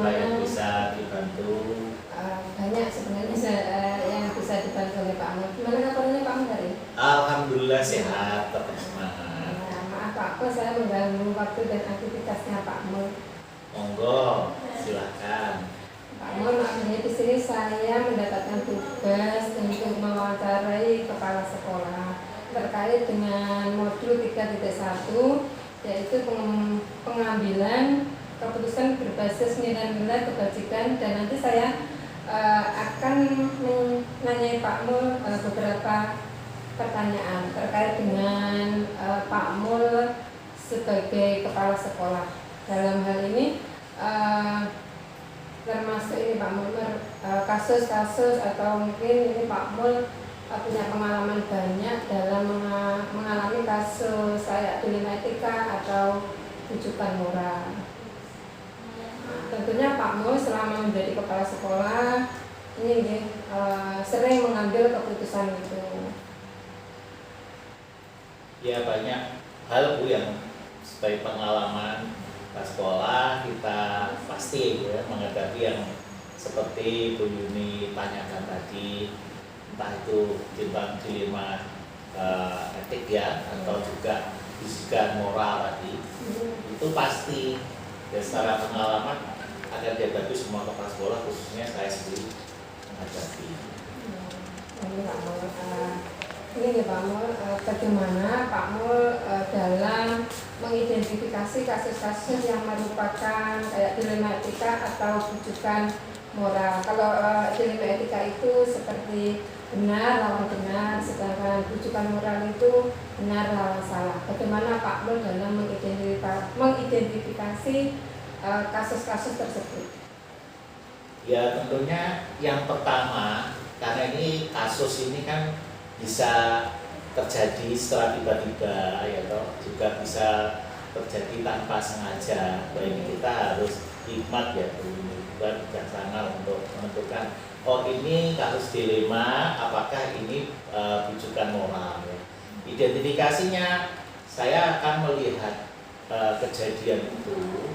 apa yang bisa dibantu? Banyak sebenarnya yang bisa dibantu oleh Pak Mul. Gimana kabarnya Pak Mul hari ini? Alhamdulillah sehat, tetap semangat. Maaf Pak Mul, saya mengganggu waktu dan aktivitasnya Pak Mul. Monggo, silakan. Pak Mul, makanya di sini saya mendapatkan tugas untuk mewawancarai kepala sekolah terkait dengan modul 3.1, yaitu pengambilan keputusan berbasis nilai-nilai kebajikan, dan nanti saya akan menanyai Pak Mul beberapa pertanyaan terkait dengan Pak Mul sebagai kepala sekolah. Dalam hal ini termasuk ini Pak Mul kasus-kasus atau mungkin ini Pak Mul punya pengalaman banyak dalam mengalami kasus kayak dilema etika atau rujukan moral. Tentunya Pak Mul selama menjadi kepala sekolah ini sering mengambil keputusan itu. Ya banyak hal Bu yang sebagai pengalaman pas sekolah kita pasti ya menghadapi yang seperti Bu Yuni tanyakan tadi, entah itu dilema etik ya atau juga bisikan moral tadi, itu pasti ya secara pengalaman akan dihadapi semua kepala sekolah, khususnya saya sendiri menghadapi. Ini Pak Mul, ini Pak Mul, bagaimana Pak Mul dalam mengidentifikasi kasus-kasus yang merupakan kayak dilema etika atau rujukan moral. Kalau dilema etika itu seperti benar lawan benar, sedangkan rujukan moral itu benar lawan salah. Bagaimana Pak Mul dalam mengidentifikasi kasus-kasus tersebut? Ya tentunya yang pertama, karena ini kasus ini kan bisa terjadi setelah tiba-tiba ya toh, juga bisa terjadi tanpa sengaja. Nah ini kita harus hikmat ya, bukan bijaksana untuk menentukan oh ini kasus dilema, apakah ini rujukan moral ya. Identifikasinya saya akan melihat kejadian itu,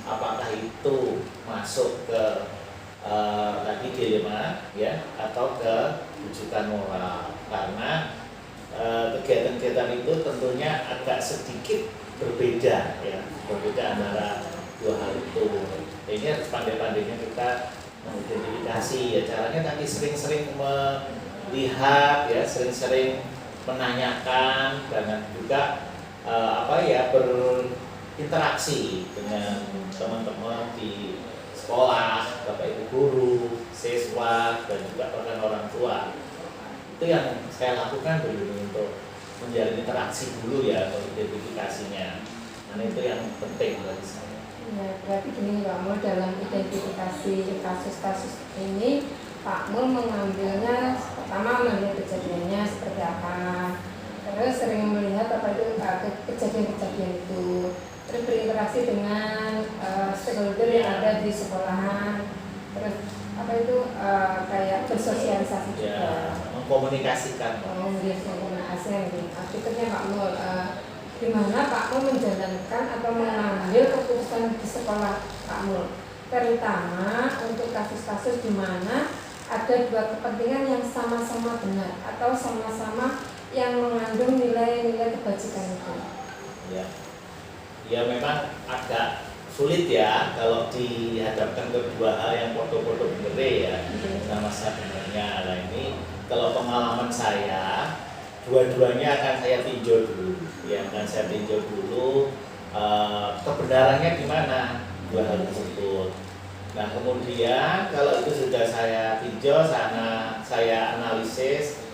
apakah itu masuk ke tadi dilema ya atau ke rujukan moral, karena kegiatan-kegiatan itu tentunya agak sedikit berbeda ya, berbeda antara dua hal itu. Ini harus pandai-pandainya kita mengidentifikasi ya, caranya tadi sering-sering melihat ya, sering-sering menanyakan dan juga berinteraksi dengan teman-teman di sekolah, bapak ibu guru, siswa, dan juga bahkan orang tua. Itu yang saya lakukan dulu untuk menjalin interaksi dulu ya, identifikasinya. Karena itu yang penting bagi saya. Ya, berarti gini Pak Mul, dalam identifikasi kasus-kasus ini Pak Mul mengambilnya pertama melihat kejadiannya seperti apa, terus sering melihat apa itu kejadian-kejadian itu, terus berinteraksi dengan stakeholder yang ada di sekolahan, terus apa itu kayak bersosialisasi juga, ya, mengkomunikasikan. Komunikasi. Akhirnya Pak Mul, gimana Pak Mul menjalankan atau mengambil keputusan di sekolah Pak Mul, terutama untuk kasus-kasus di mana ada dua kepentingan yang sama-sama benar atau sama-sama yang mengandung nilai-nilai kebajikan itu. Ya. Ya memang agak sulit ya kalau dihadapkan ke dua hal yang foto-foto bener ya, sama sebenarnya. Nah ini kalau pengalaman saya, dua-duanya akan saya tinjau dulu, ya akan saya tinjau dulu kebenarannya di mana dua hal tersebut. Nah kemudian kalau itu sudah saya tinjau, saya analisis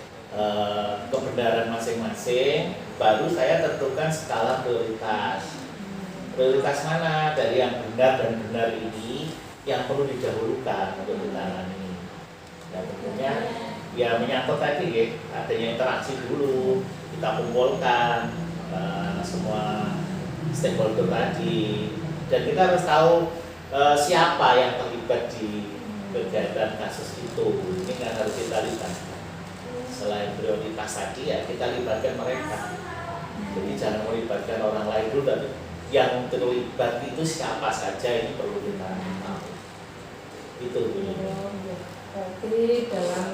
kebenaran masing-masing, baru saya tentukan skala prioritas. Prioritas mana dari yang benar dan benar ini yang perlu didahulukan untuk ditangani. Dan tentunya ya menyangkut tadi ya, adanya interaksi dulu, kita kumpulkan semua stakeholder tadi, dan kita harus tahu siapa yang terlibat di kegiatan kasus itu. Ini kan harus kita libat. Selain prioritas tadi ya kita libatkan mereka. Jadi jangan melibatkan orang lain dulu, tapi yang terlibat itu siapa saja, ini perlu kita tahu. berarti dalam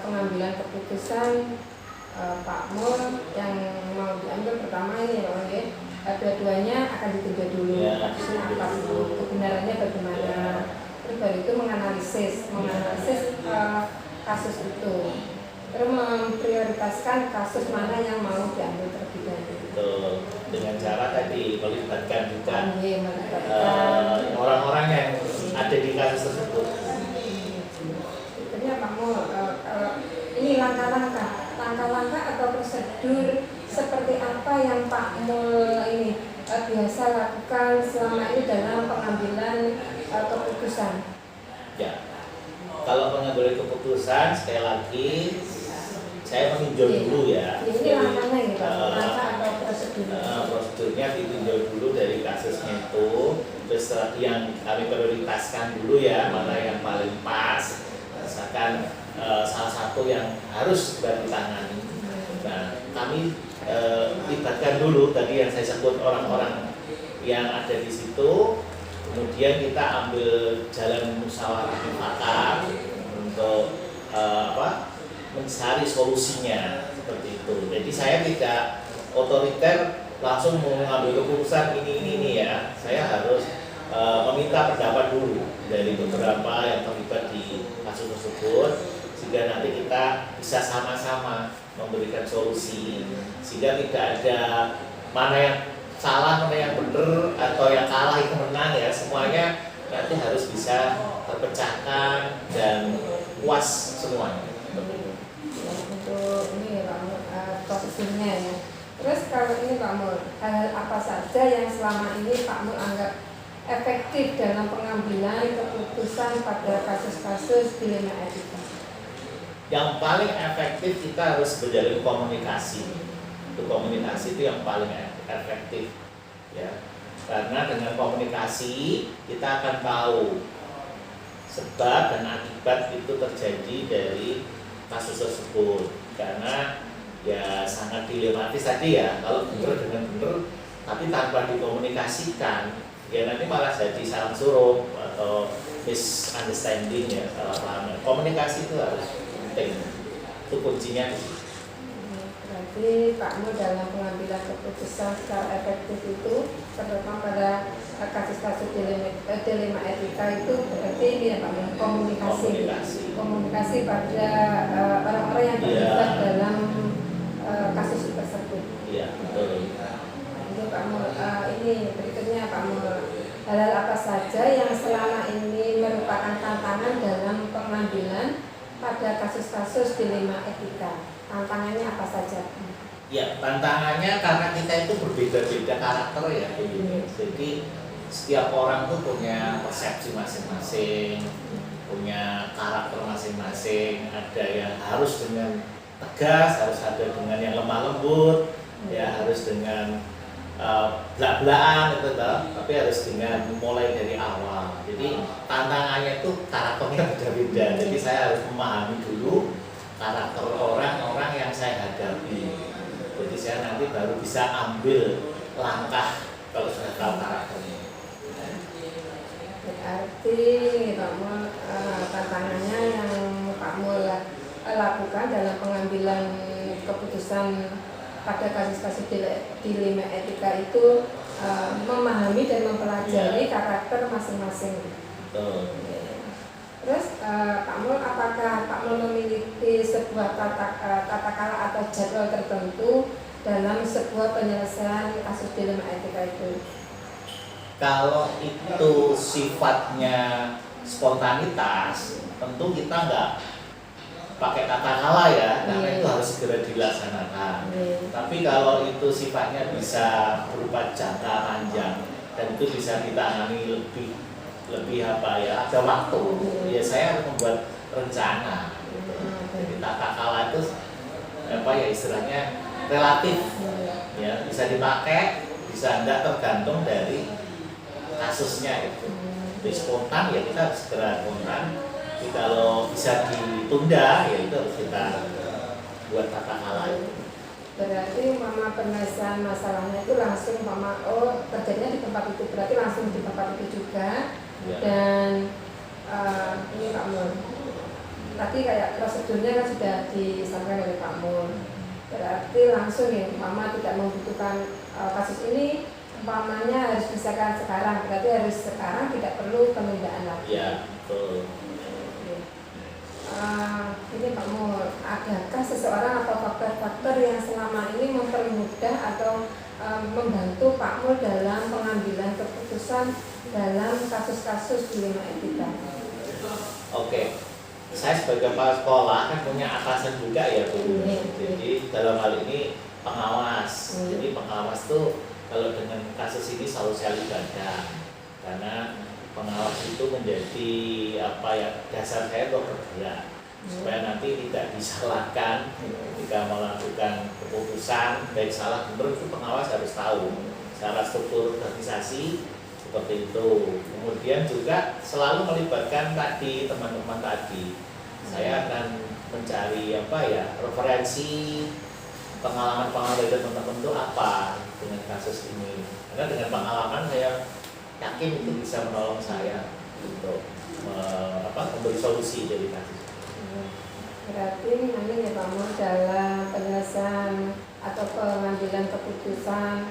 pengambilan keputusan Pak Mul yang mau diambil pertama ini ya, Om, ya. Dua-duanya akan ditinjau dulu, Ya, kasusnya apa dulu, kebenarannya bagaimana. Terus baru itu menganalisis kasus itu. Terus memprioritaskan kasus mana yang mau diambil terlebih dahulu. Betul. Dengan cara tadi melibatkan juga Melibatkan orang-orang yang ada di kasus tersebut. Sebenarnya Pak Mul, ini langkah-langkah atau prosedur seperti apa yang Pak Mul ini biasa lakukan selama ini dalam pengambilan keputusan? Ya, kalau pengambilan keputusan sekali lagi saya meninjau dulu ya. Ini langkahnya ini Pak, langkah atau prosedur? Prosedurnya ditinjau dulu dari kasusnya itu, terus yang kami prioritaskan dulu ya, mana yang paling pas. Misalkan salah satu yang harus segera ditangani. Nah, kami libatkan dulu tadi yang saya sebut orang-orang yang ada di situ, kemudian kita ambil jalan musyawarah mufakat untuk mencari solusinya seperti itu. Jadi saya tidak otoriter langsung mengambil keputusan ini ya. Saya harus meminta pendapat dulu dari beberapa yang terlibat di kasus tersebut, sehingga nanti kita bisa sama-sama memberikan solusi, sehingga tidak ada mana yang salah, mana yang benar, atau yang kalah itu menang ya. Semuanya nanti harus bisa terpecahkan dan puas semuanya. Untuk ini Pak Mul, prosedurnya ya. Terus kalau ini Pak Mul, hal apa saja yang selama ini Pak Mul anggap efektif dalam pengambilan keputusan pada kasus-kasus dilema etika? Yang paling efektif kita harus berjalin komunikasi. Itu komunikasi itu yang paling efektif ya. Karena dengan komunikasi kita akan tahu sebab dan akibat itu terjadi dari kasus tersebut. Karena ya sangat dilematis tadi ya, kalau benar dengan benar tapi tanpa dikomunikasikan ya nanti malah jadi salah suruh atau misunderstanding ya, salah paham. Komunikasi itu harus penting, itu kuncinya. Berarti Pak Mul dalam pengambilan keputusan secara efektif itu terutama pada kasus-kasus dilema etika itu berarti ini ya Pak Mul, komunikasi pada orang-orang yang terlibat dalam kasus tersebut. Iya, betul. Itu Pak Mul, ini berikutnya Pak Mul, hal-hal apa saja yang selama ini merupakan tantangan dalam pengambilan pada kasus-kasus dilema etika? Tantangannya apa saja? Ya, tantangannya karena kita itu berbeda-beda karakter ya. Jadi setiap orang tuh punya persepsi masing-masing, punya karakter masing-masing. Ada yang harus dengan tegas, harus ada dengan yang lemah lembut, ya harus dengan belak-belakan gitu, tapi harus dengan mulai dari awal. Jadi tantangannya itu karakternya beda-beda. Jadi saya harus memahami dulu karakter orang-orang yang saya hadapi. Jadi saya nanti baru bisa ambil langkah kalau sudah tahu karakternya. Berarti Pak Mul, tantangannya yang Pak Mul lakukan dalam pengambilan keputusan pada kasus-kasus dilema etika itu memahami dan mempelajari karakter masing-masing. Betul. Terus Pak Mul, apakah Pak Mul memiliki sebuah kata-kata atau jadwal tertentu dalam sebuah penyelesaian kasus dilema etika itu? Kalau itu sifatnya spontanitas, tentu kita nggak pakai kata kala ya, karena itu harus segera dilaksanakan. Tapi kalau itu sifatnya bisa berupa jangka panjang dan itu bisa ditangani lebih apa ya, ada waktu. Ya saya harus membuat rencana. Jadi tata kala itu apa ya istilahnya relatif, ya bisa dipakai, bisa enggak tergantung dari kasusnya itu. Jadi spontan ya kita harus segera spontan. Jadi kalau bisa ditunda ya itu harus kita buat tata kala itu. Berarti mama penyelesaian masalahnya itu langsung mama terjadinya di tempat itu, berarti langsung di tempat itu juga ya. Dan ini Pak Mul, tadi kayak prosedurnya kan sudah disampaikan oleh Pak Mul. Berarti langsung ya, umpama tidak membutuhkan kasus ini, umpamanya harus disahkan sekarang, berarti harus sekarang, tidak perlu penundaan lagi. Ya, betul. Ini Pak Mul, adakah seseorang atau faktor-faktor yang selama ini mempermudah atau membantu Pak Mul dalam pengambilan keputusan dalam kasus-kasus dilema etika? Oke, saya sebagai kepala sekolah kan punya atasan juga ya Bu. Jadi dalam hal ini pengawas. Jadi pengawas tuh kalau dengan kasus ini selalu saya libatkan, karena pengawas itu menjadi apa ya, dasar saya untuk bergerak supaya nanti tidak disalahkan ketika melakukan keputusan, baik salah benar itu pengawas harus tahu secara struktur organisasi seperti itu. Kemudian juga selalu melibatkan tadi teman-teman tadi. Saya akan mencari apa ya, referensi pengalaman-pengalaman dari teman-teman itu apa dengan kasus ini. Karena dengan pengalaman saya yakin itu bisa menolong saya untuk memberi solusi dari kasus. Berarti nanti ya Pak Mul, dalam penyelesaian atau pengambilan keputusan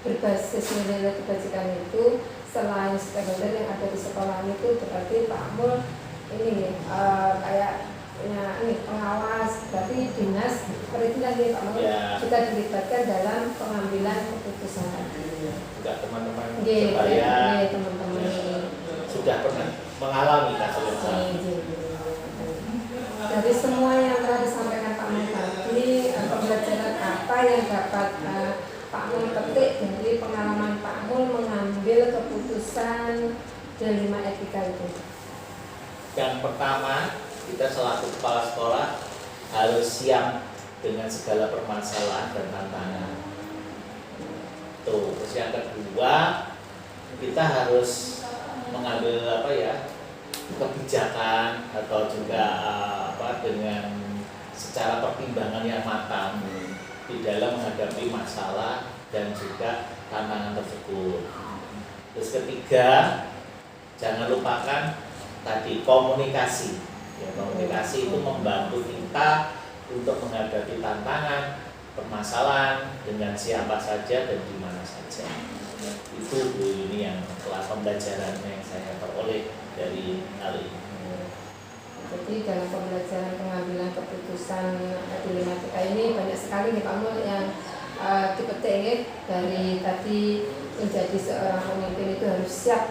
berbasis nilai kebajikan itu, selain stakeholder yang ada di sekolah itu, berarti Pak Mul ini kayak punya ini pengawas, berarti dinas perizinan ya Pak Mul juga dilibatkan dalam pengambilan keputusan. Juga teman-teman supaya teman-teman sudah pernah mengalami kasus yang sama. Dari semua yang telah disampaikan Pak Mul tadi, pembelajaran apa yang dapat Pak Mul petik dari pengalaman Pak Mul mengambil keputusan dilema etika itu? Yang pertama, kita selaku kepala sekolah harus siap dengan segala permasalahan dan tantangan. Terus yang kedua, kita harus mengambil apa ya, kebijakan atau juga dengan secara pertimbangan yang matang di dalam menghadapi masalah dan juga tantangan tersebut. Terus ketiga, jangan lupakan tadi komunikasi. Ya, komunikasi itu membantu kita untuk menghadapi tantangan, permasalahan dengan siapa saja dan di mana saja. Itu Bu, ini yang telah pembelajaran yang saya peroleh dari hal ini. Jadi dalam pembelajaran pengambilan keputusan dilema etika ini banyak sekali nih Pak Mul yang dipetik dari tadi, menjadi seorang pemimpin itu harus siap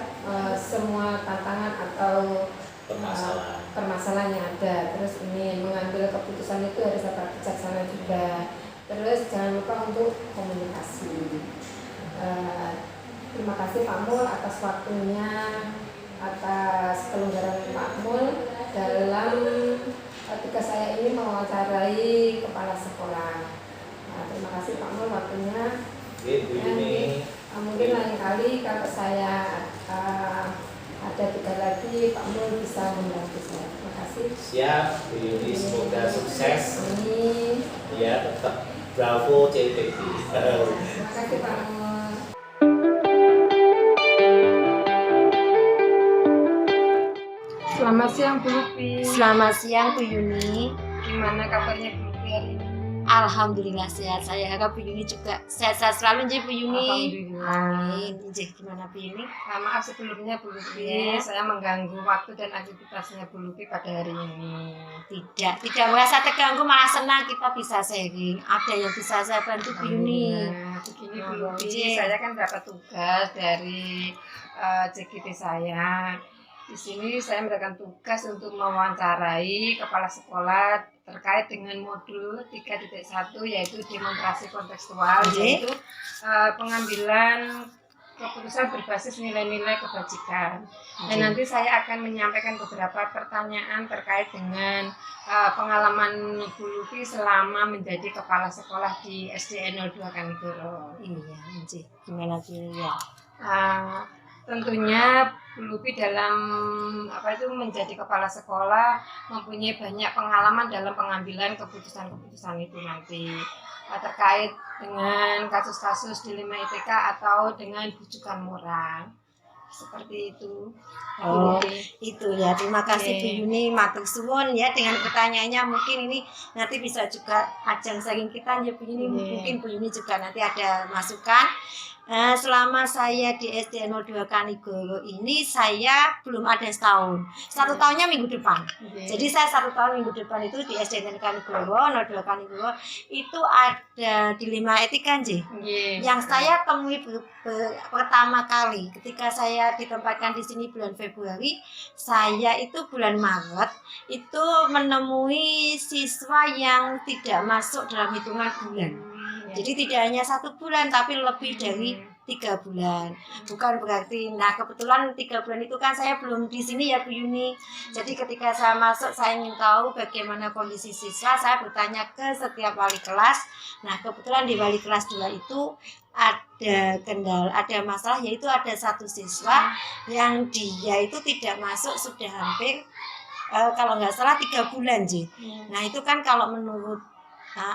semua tantangan atau permasalahan yang ada. Terus ini mengambil keputusan itu harus dapat bijaksana juga. Terus jangan lupa untuk komunikasi. Terima kasih Pak Mul atas waktunya, atas kelonggaran Pak Mul dalam tugas saya ini mewawancarai kepala sekolah. Terima kasih Pak Mul waktunya. Mungkin lain kali kalau saya ada tugas lagi, Pak Mul bisa membantu saya. Terima kasih. Siap, Bu Yuni, semoga sukses. Amin. Ya, tetap bravo CTV. Terima kasih Pak Mul. Selamat siang Bu Lupi. Selamat siang Bu Yuni. Gimana kabarnya Bu Lupi hari ini? Alhamdulillah sehat. Saya harap Bu Yuni juga sehat-sehat selalu nggih Bu Yuni. Alhamdulillah. Amin. Nggih, gimana Bu Yuni? Maaf sebelumnya Bu Lupi, saya mengganggu waktu dan aktivitasnya Bu Lupi pada hari ini. Tidak merasa terganggu, malah senang kita bisa sharing. Ada yang bisa saya bantu Bu Yuni. Begini Bu Lupi, saya kan dapat tugas dari CGT saya. Di sini saya mendapatkan tugas untuk mewawancarai kepala sekolah terkait dengan modul 3.1 yaitu demonstrasi kontekstual, yaitu pengambilan keputusan berbasis nilai-nilai kebajikan. Dan nanti saya akan menyampaikan beberapa pertanyaan terkait dengan pengalaman Bu Lupi selama menjadi kepala sekolah di SD 02 Kanigoro. Iya, gimana Bu ya? Tentunya Bu Lupi dalam menjadi kepala sekolah mempunyai banyak pengalaman dalam pengambilan keputusan-keputusan itu nanti terkait dengan kasus-kasus dilema etika atau dengan bujukan moral. seperti itu. Oh, Oke. itu ya. Terima kasih Bu Oke. Yuni, matur suwun ya dengan pertanyaannya. Mungkin ini nanti bisa juga ajang sharing kita ya Bu Yuni. Oke. Mungkin Bu Yuni juga nanti ada masukan. Selama saya di SD 02 Kanigoro ini saya belum ada setahun. 1 tahunnya minggu depan. Oke. Jadi saya 1 tahun minggu depan itu di SD Kanigoro 02 Kanigoro itu ada dilema etika nggih. Oke. Yang saya temui pertama kali ketika saya ditempatkan di sini bulan Februari, saya itu bulan Maret itu menemui siswa yang tidak masuk dalam hitungan bulan. Jadi tidak hanya 1 bulan tapi lebih dari 3 bulan. Bukan berarti, nah kebetulan 3 bulan itu kan saya belum di sini ya Bu Yuni. Jadi ketika saya masuk saya ingin tahu bagaimana kondisi siswa, saya bertanya ke setiap wali kelas. Nah kebetulan di wali kelas 2 itu ada masalah, yaitu ada 1 siswa yang dia itu tidak masuk sudah hampir kalau nggak salah 3 bulan sih. Nah itu kan kalau menurut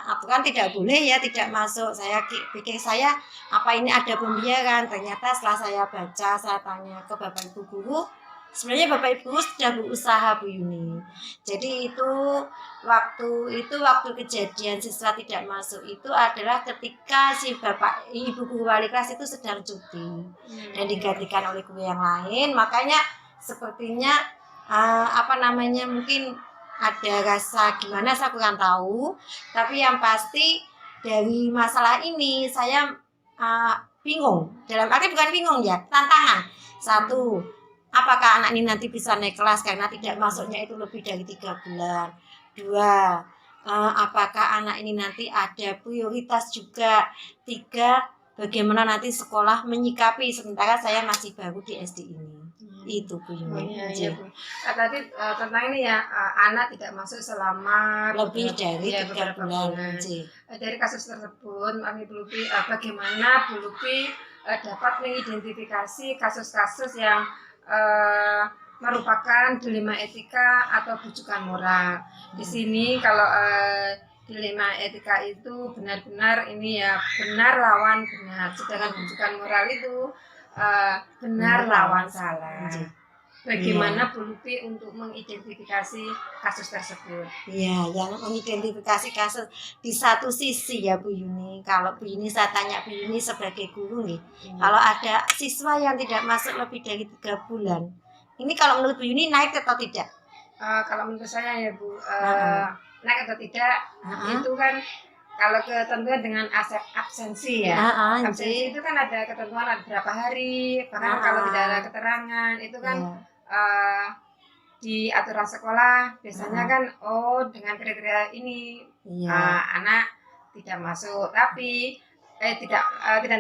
aturan tidak boleh ya tidak masuk. Saya pikir saya apa ini ada pembiaran. Ternyata setelah saya baca, saya tanya ke Bapak Ibu guru, sebenarnya Bapak Ibu sudah berusaha Bu Yuni. Jadi itu waktu kejadian siswa tidak masuk itu adalah ketika si Bapak Ibu guru wali kelas itu sedang cuti dan digantikan oleh guru yang lain. Makanya sepertinya mungkin ada rasa gimana saya kurang tahu, tapi yang pasti dari masalah ini saya bingung. Dalam arti bukan bingung ya, tantangan. 1, apakah anak ini nanti bisa naik kelas karena tidak masuknya itu lebih dari 3 bulan. 2, apakah anak ini nanti ada prioritas juga. 3, bagaimana nanti sekolah menyikapi sementara saya masih baru di SD ini. Itu Bu Yuni. Iya, Bu. Tadi tentang ini ya, anak tidak masuk selama lebih dari 3 beberapa bulan. Dari kasus tersebut, kami Bu Lupi, bagaimana Bu Lupi dapat mengidentifikasi kasus-kasus yang merupakan dilema etika atau bujukan moral. Di sini kalau dilema etika itu benar-benar ini ya benar lawan benar, sedangkan bujukan moral itu benar lawan salah. Bagaimana Bu Lupi untuk mengidentifikasi kasus tersebut? Iya, yang mengidentifikasi kasus di satu sisi ya Bu Yuni. Kalau Bu Yuni saya tanya Bu Yuni sebagai guru nih, kalau ada siswa yang tidak masuk lebih dari 3 bulan, ini kalau menurut Bu Yuni naik atau tidak? Kalau menurut saya ya Bu, naik atau tidak itu kan kalau ketentuan dengan absensi ya. Absensi itu kan ada ketentuan ada berapa hari, bahkan kalau tidak ada keterangan itu kan di aturan sekolah biasanya kan dengan kriteria ini anak tidak masuk, tapi tidak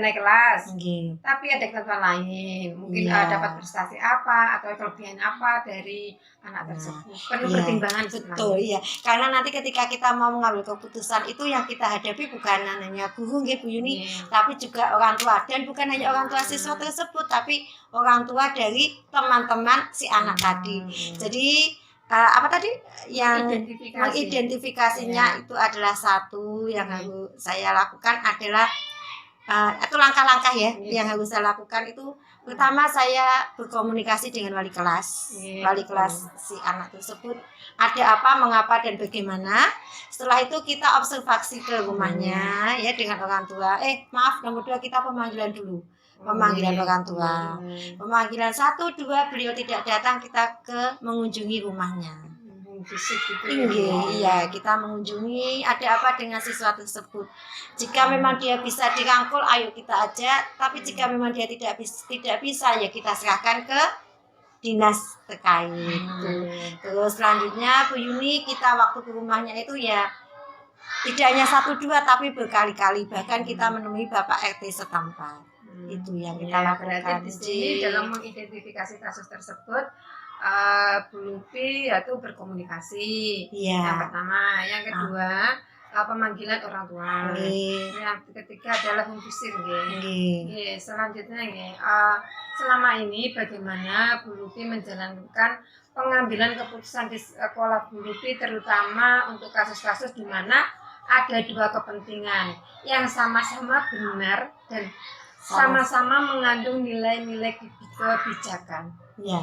naik kelas, tapi ada ketentuan lain, mungkin dapat prestasi apa atau kelebihan apa dari anak tersebut, perlu pertimbangan. Betul, iya. Karena nanti ketika kita mau mengambil keputusan itu yang kita hadapi bukan hanya guru nggih Bu Yuni, tapi juga orang tua, dan bukan hanya orang tua siswa tersebut, tapi orang tua dari teman-teman si anak tadi. Jadi apa tadi yang mengidentifikasinya itu adalah 1 yang harus saya lakukan adalah itu langkah-langkah ya yang harus saya lakukan itu. Pertama saya berkomunikasi dengan wali kelas si anak tersebut, ada apa, mengapa, dan bagaimana. Setelah itu kita observasi ke rumahnya ya dengan orang tua. Nomor 2 kita pemanggilan dulu. Pemanggilan orang tua. Pemanggilan 1, 2 beliau tidak datang, kita mengunjungi rumahnya. Iya, kita mengunjungi ada apa dengan siswa tersebut. Jika memang dia bisa dirangkul, ayo kita ajak. Tapi jika memang dia tidak bisa, ya kita serahkan ke dinas terkait. Terus selanjutnya Bu Yuni, kita waktu ke rumahnya itu ya tidak hanya 1, 2 tapi berkali-kali, bahkan kita menemui Bapak RT setempat. Itu yang kita lakukan. Berarti di sini dalam mengidentifikasi kasus tersebut Bu Lupi yaitu berkomunikasi. Yang pertama, yang kedua pemanggilan orang tua. Yang ketiga adalah mengusir. Selanjutnya selama ini bagaimana Bu Lupi menjalankan pengambilan keputusan di sekolah Bu Lupi, terutama untuk kasus-kasus di mana ada 2 kepentingan yang sama-sama benar dan sama-sama mengandung nilai-nilai kebijakan. Ya,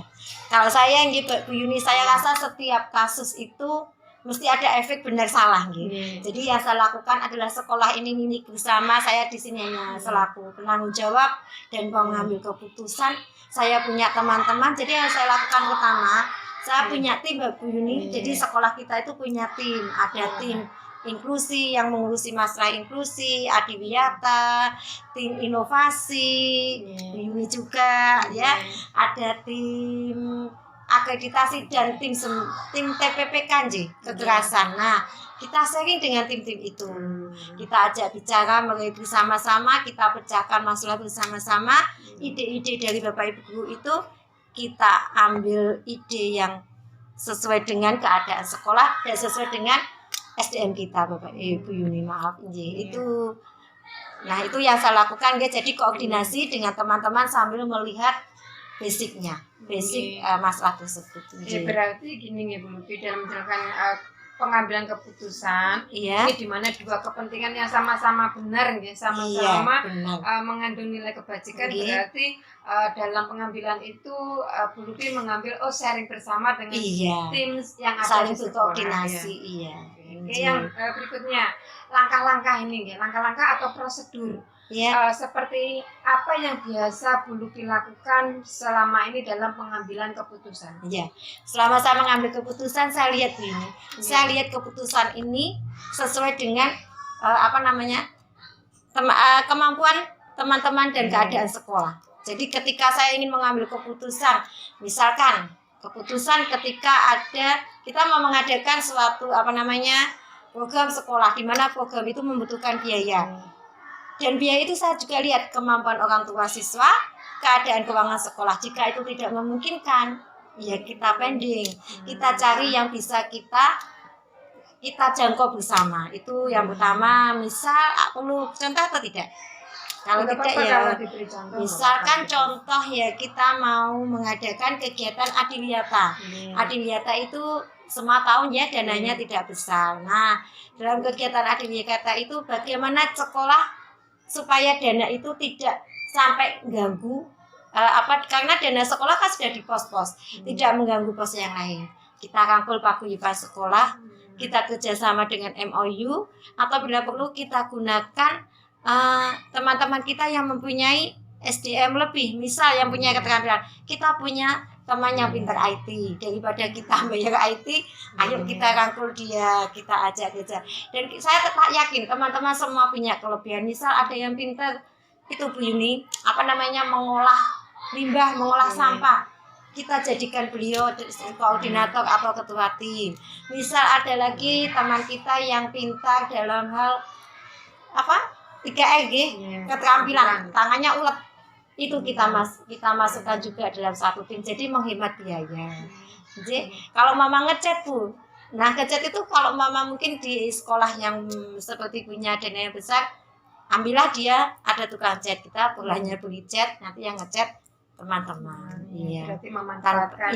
kalau saya nggih Bu Yuni, saya rasa setiap kasus itu mesti ada efek benar salah nggih. Jadi yang saya lakukan adalah sekolah ini milik bersama, saya di sini hanya selaku penanggung jawab dan pengambil keputusan. Saya punya teman-teman, jadi yang saya lakukan pertama, saya punya tim Bu Yuni. Jadi sekolah kita itu punya tim, ada tim inklusi yang mengurusi masalah inklusi, Adiwiyata, tim inovasi, Yuni juga ya, ada tim akreditasi dan tim TPPK kekerasan. Nah, kita sharing dengan tim-tim itu. Kita ajak bicara bersama-sama, kita pecahkan masalah bersama-sama. Ide-ide dari Bapak Ibu guru itu kita ambil ide yang sesuai dengan keadaan sekolah dan sesuai dengan SDM kita Bapak Ibu Yuni, maaf itu. Nah, itu yang saya lakukan guys. Jadi koordinasi dengan teman-teman sambil melihat basic masalah tersebut. Berarti gini nih Bu Lupi, dalam menjalankan pengambilan keputusan ini di mana dua kepentingan yang sama-sama benar nggih, sama-sama mengandung nilai kebajikan. Berarti dalam pengambilan itu Bu Lupi mengambil sharing bersama dengan tim yang ada di koordinasi. Yang berikutnya langkah-langkah ini nggih, langkah-langkah atau prosedur. Seperti apa yang biasa Bu Lupi lakukan selama ini dalam pengambilan keputusan? Selama saya mengambil keputusan, saya lihat ini. Saya lihat keputusan ini sesuai dengan kemampuan teman-teman dan keadaan sekolah. Jadi ketika saya ingin mengambil keputusan, misalkan keputusan ketika kita mau mengadakan suatu program sekolah, di mana program itu membutuhkan biaya. Dan biaya itu saya juga lihat kemampuan orang tua siswa, keadaan keuangan sekolah. Jika itu tidak memungkinkan, ya kita pending. Kita cari yang bisa kita jangkau bersama. Itu yang pertama. Misal perlu contoh atau tidak? Kalau tidak ya, misalkan contoh ya, kita mau mengadakan kegiatan Adiwiyata. Adiwiyata itu semua tahun ya, dananya tidak besar. Nah, dalam kegiatan Adiwiyata itu bagaimana sekolah supaya dana itu tidak sampai mengganggu karena dana sekolah kan sudah di pos-pos, tidak mengganggu pos yang lain. Kita rangkul paguyuban sekolah, kita kerjasama dengan MOU, atau bila perlu kita gunakan teman-teman kita yang mempunyai SDM lebih, misal yang punya keterampilan. Kita punya teman yang pintar IT, daripada kita bayar IT, ayo kita rangkul dia, kita ajak kerja. Dan saya tetap yakin teman-teman semua punya kelebihan. Misal ada yang pintar itu Bu Yuni, mengolah limbah, mengolah sampah, kita jadikan beliau koordinator atau ketua tim. Misal ada lagi teman kita yang pintar dalam hal 3R, keterampilan, tangannya ulet, itu kita masukkan juga dalam satu tim. Jadi menghemat biaya. Jadi kalau mama ngecat Bu, nah ngecat itu kalau mama mungkin di sekolah yang seperti punya dana yang besar, ambillah dia ada tukang cat, kita bolanya beli cat, nanti yang ngecat teman-teman. Berarti memanfaatkan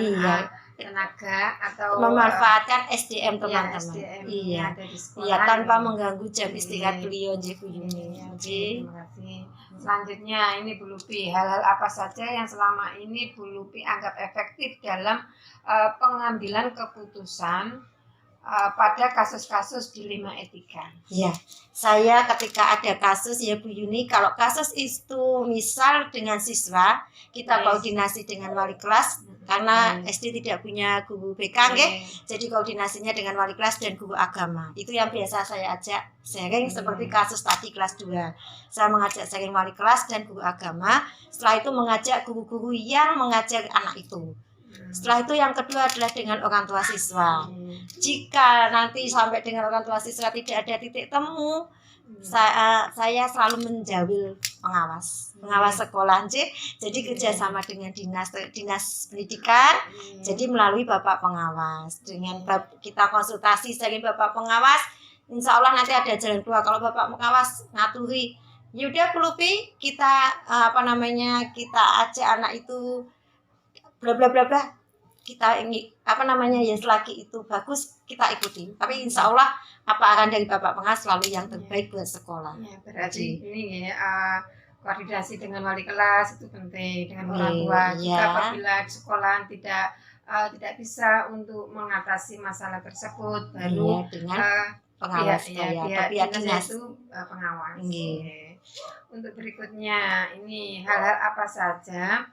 tenaga atau memanfaatkan SDM teman-teman. SDM tanpa mengganggu jam istirahat beliau Bu Yuni. Terima kasih. Selanjutnya ini Bu Lupi, hal-hal apa saja yang selama ini Bu Lupi anggap efektif dalam pengambilan keputusan pada kasus-kasus dilema etika? Saya ketika ada kasus ya Bu Yuni, kalau kasus itu misal dengan siswa, kita koordinasi dengan wali kelas, karena SD tidak punya guru BK, jadi koordinasinya dengan wali kelas dan guru agama. Itu yang biasa saya ajak sharing, seperti kasus tadi kelas 2. Saya mengajak sharing wali kelas dan guru agama, setelah itu mengajak guru-guru yang mengajar anak itu. Setelah itu yang kedua adalah dengan orang tua siswa. Jika nanti sampai dengan orang tua siswa tidak ada titik temu, saya selalu menjawil pengawas sekolah. Jadi kerjasama dengan dinas pendidikan. Jadi melalui bapak pengawas, dengan kita konsultasi dari bapak pengawas, insya Allah nanti ada jalan keluar. Kalau bapak pengawas ngaturi, yaudah Bu Lupi, kita kita ajak anak itu bla bla bla bla, kita ingin selagi itu bagus kita ikuti. Tapi insya Allah apa arahan dari bapak pengawas selalu yang terbaik buat sekolah. Berarti ini koordinasi dengan wali kelas itu penting, dengan orang tua. Jika apabila di sekolah tidak bisa untuk mengatasi masalah tersebut, baru dengan pengawas pihak dinas itu pengawas. Untuk berikutnya ini hal-hal apa saja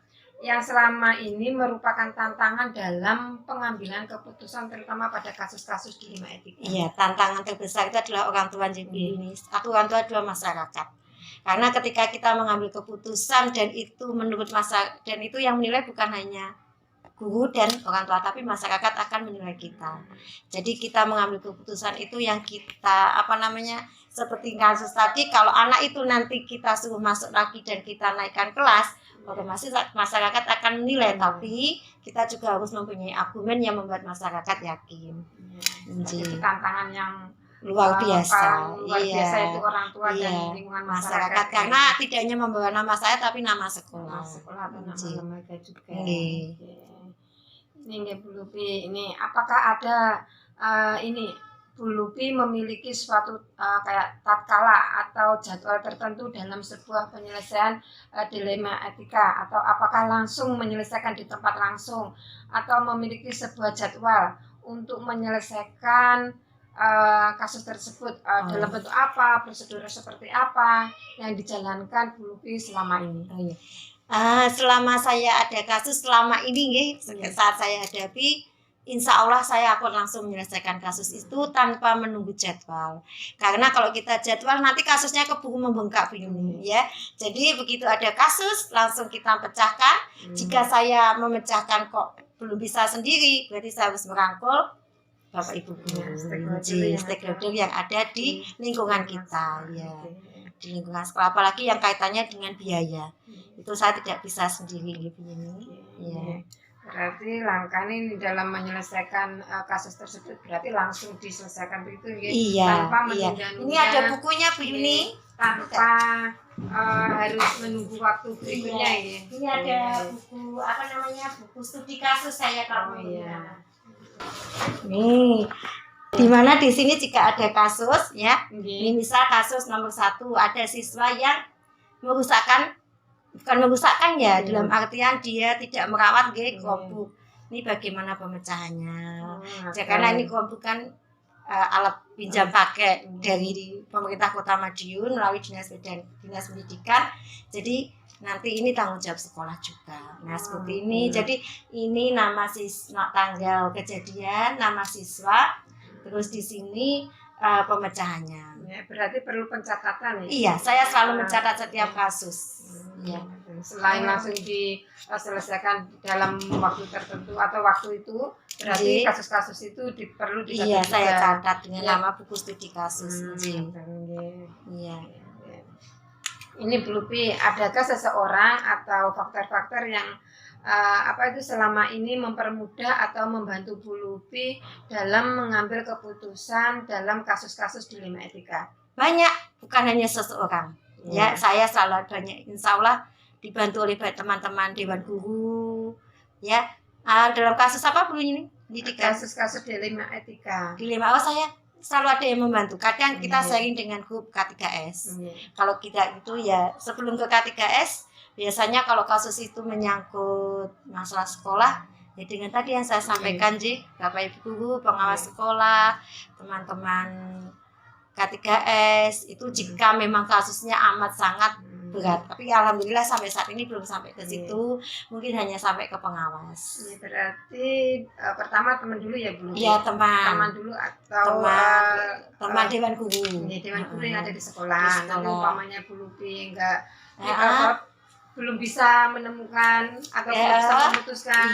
yang selama ini merupakan tantangan dalam pengambilan keputusan terutama pada kasus-kasus dilema etika. Iya, tantangan terbesar itu adalah orang tua ini. Orang tua adalah masyarakat. Karena ketika kita mengambil keputusan dan itu menurut masyarakat, dan itu yang menilai bukan hanya guru dan orang tua, tapi masyarakat akan menilai kita. Jadi kita mengambil keputusan itu yang kita seperti kasus tadi, kalau anak itu nanti kita suruh masuk lagi dan kita naikkan kelas, otomatis masyarakat akan menilai, tapi kita juga harus mempunyai argumen yang membuat masyarakat yakin. Jadi tantangan yang luar biasa. Luar biasa itu orang tua dan lingkungan masyarakat. Karena tidak hanya membawa nama saya tapi nama sekolah. Atau nama lembaga juga. Ini Bu Lupi, ini apakah ada Bu Lupi memiliki suatu kayak tatkala atau jadwal tertentu dalam sebuah penyelesaian dilema etika, atau apakah langsung menyelesaikan di tempat langsung, atau memiliki sebuah jadwal untuk menyelesaikan kasus tersebut dalam bentuk apa, prosedur seperti apa yang dijalankan Bu Lupi selama ini? Selama saya ada kasus selama ini, saat saya hadapi, insya Allah saya akan langsung menyelesaikan kasus itu tanpa menunggu jadwal. Karena kalau kita jadwal nanti kasusnya keburu membengkak begini ya. Jadi begitu ada kasus langsung kita pecahkan. Jika saya memecahkan kok belum bisa sendiri, berarti saya harus merangkul Bapak Ibu guru, stakeholder yang ada di lingkungan kita ya. Di lingkungan sekolah, apalagi yang kaitannya dengan biaya. Itu saya tidak bisa sendiri begini. Ya. Berarti langkah ini dalam menyelesaikan kasus tersebut berarti langsung diselesaikan begitu ya, tanpa menunda-nunda. Ini ada bukunya Bu Yuni, tanpa harus menunggu waktu berikutnya ya. Ini ada buku buku studi kasus saya kalau Nih, dimana di sini jika ada kasus ya, ini misal kasus nomor 1 ada siswa yang bukan merusakkan ya, dalam artian dia tidak merawat Chromebook. Ini bagaimana pemecahannya? Karena ini Chromebook kan alat pinjam pakai dari pemerintah Kota Madiun melalui dinas pendidikan. Jadi nanti ini tanggung jawab sekolah juga. Nah seperti ini. Jadi ini nama siswa, tanggal kejadian, nama siswa, terus di sini pemecahannya. Ya, berarti perlu pencatatan ya? Iya, saya selalu mencatat setiap kasus. Ya. Selain langsung diselesaikan dalam waktu tertentu atau waktu itu, berarti kasus-kasus itu perlu dicatat. Iya, saya catat dengan nama buku studi kasus. Iya. Ini Bu Lupi, adakah seseorang atau faktor-faktor yang selama ini mempermudah atau membantu Bu Lupi dalam mengambil keputusan dalam kasus-kasus dilema etika? Banyak, bukan hanya seseorang. Ya, saya selalu banyak, insya Allah dibantu oleh teman-teman dewan guru. Ya, dalam kasus apa Bu ini? Kasus-kasus dilema etika. Saya selalu ada yang membantu. Kadang kita sharing dengan grup K3S. Kalau kita itu ya sebelum ke K3S, biasanya kalau kasus itu menyangkut masalah sekolah, ya dengan tadi yang saya sampaikan Bapak Ibu guru, pengawas sekolah, teman-teman K3S itu jika memang kasusnya amat sangat berat, tapi alhamdulillah sampai saat ini belum sampai ke situ, mungkin hanya sampai ke pengawas. Ini berarti pertama teman dulu ya Bu? Iya, teman dulu atau teman dewan guru. Dewan guru yang ada di sekolah. Nanti umpamanya Bu Lupi belum bisa menemukan atau belum bisa memutuskan,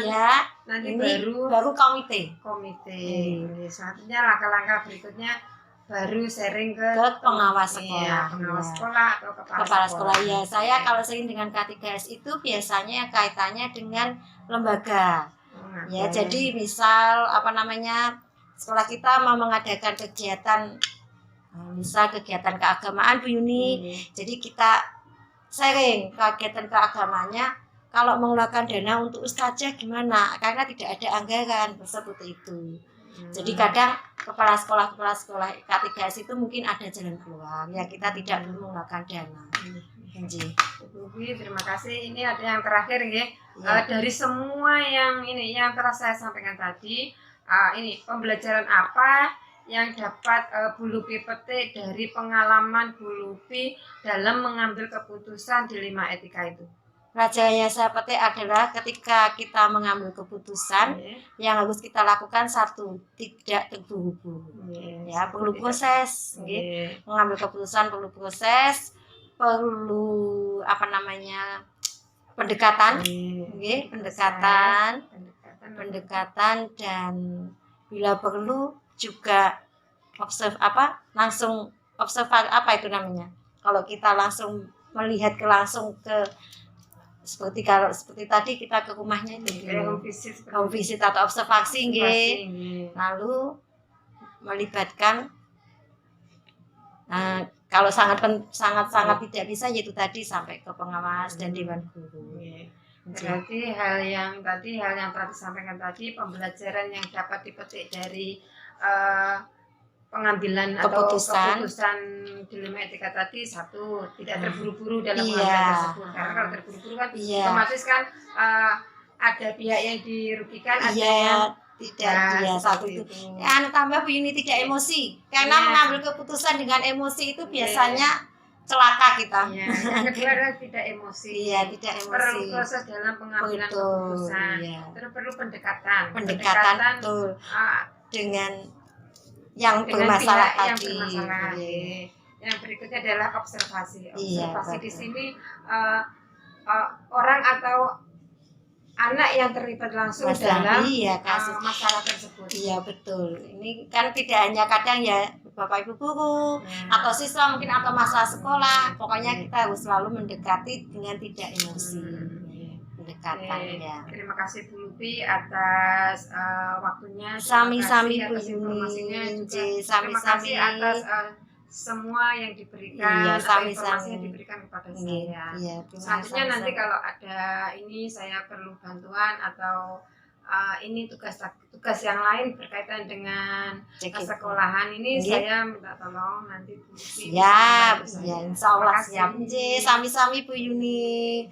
nanti baru komite. Selanjutnya langkah-langkah berikutnya baru sharing ke pengawas sekolah, atau kepala sekolah. Ya, saya kalau sering dengan K3S itu biasanya kaitannya dengan lembaga. Ya, jadi misal sekolah kita mau mengadakan kegiatan, misal kegiatan keagamaan Bu Yuni. Jadi kita sharing kegiatan keagamanya. Kalau mengeluarkan dana untuk ustazah gimana? Karena tidak ada anggaran seperti itu. Jadi kadang kepala sekolah K3S itu mungkin ada jalan keluar ya, kita tidak perlu mengeluarkan dana. Nggih. Bu Wi, terima kasih. Ini ada yang terakhir ya. Ya. Dari semua yang ini yang telah saya sampaikan tadi, ini pembelajaran apa yang dapat Bu Lupi petik dari pengalaman Bu Lupi dalam mengambil keputusan dilema etika itu? Pelajaran yang saya petik adalah ketika kita mengambil keputusan, yang harus kita lakukan satu, tidak terburu-buru. Ya, perlu proses. Nggih. Mengambil keputusan perlu proses, perlu pendekatan, nggih, pendekatan dan bila perlu juga langsung observasi kalau kita langsung melihat langsung ke seperti tadi kita ke rumahnya itu home visit atau observasi nggih. Lalu melibatkan kalau sangat tidak bisa yaitu tadi sampai ke pengawas dan dewan guru. Berarti hal yang telah disampaikan tadi, pembelajaran yang dapat dipetik dari pengambilan keputusan dilema etika tadi, satu, tidak terburu-buru dalam pengambilan tersebut. Karena kalau terburu-buru kan otomatis kan ada pihak yang dirugikan, ada yang tidak. Satu itu. Tambah Bu Yuni tidak emosi. Karena mengambil keputusan dengan emosi itu biasanya celaka kita. Yang kedua adalah tidak emosi. Tidak emosi. Perlu proses dalam pengambilan keputusan. Terus perlu pendekatan betul. Dengan yang bermasalah tadi. Yang berikutnya adalah observasi. Observasi di sini orang atau anak yang terlibat langsung dalam kasus masalah tersebut. Iya betul. Ini kan tidak hanya kadang ya Bapak Ibu guru atau siswa mungkin atau masalah sekolah. Pokoknya kita harus selalu mendekati dengan tidak emosi. Terima kasih Bu Lupi atas waktunya. Sami-sami Bu Yuni. Terima kasih atas semua yang diberikan, informasi yang diberikan kepada saya. Selanjutnya nanti kalau ada ini saya perlu bantuan atau ini tugas yang lain berkaitan dengan kesekolahan ini, saya minta tolong nanti Bu Lupi. Siap, insya Allah siap. Sami-sami Bu Yuni.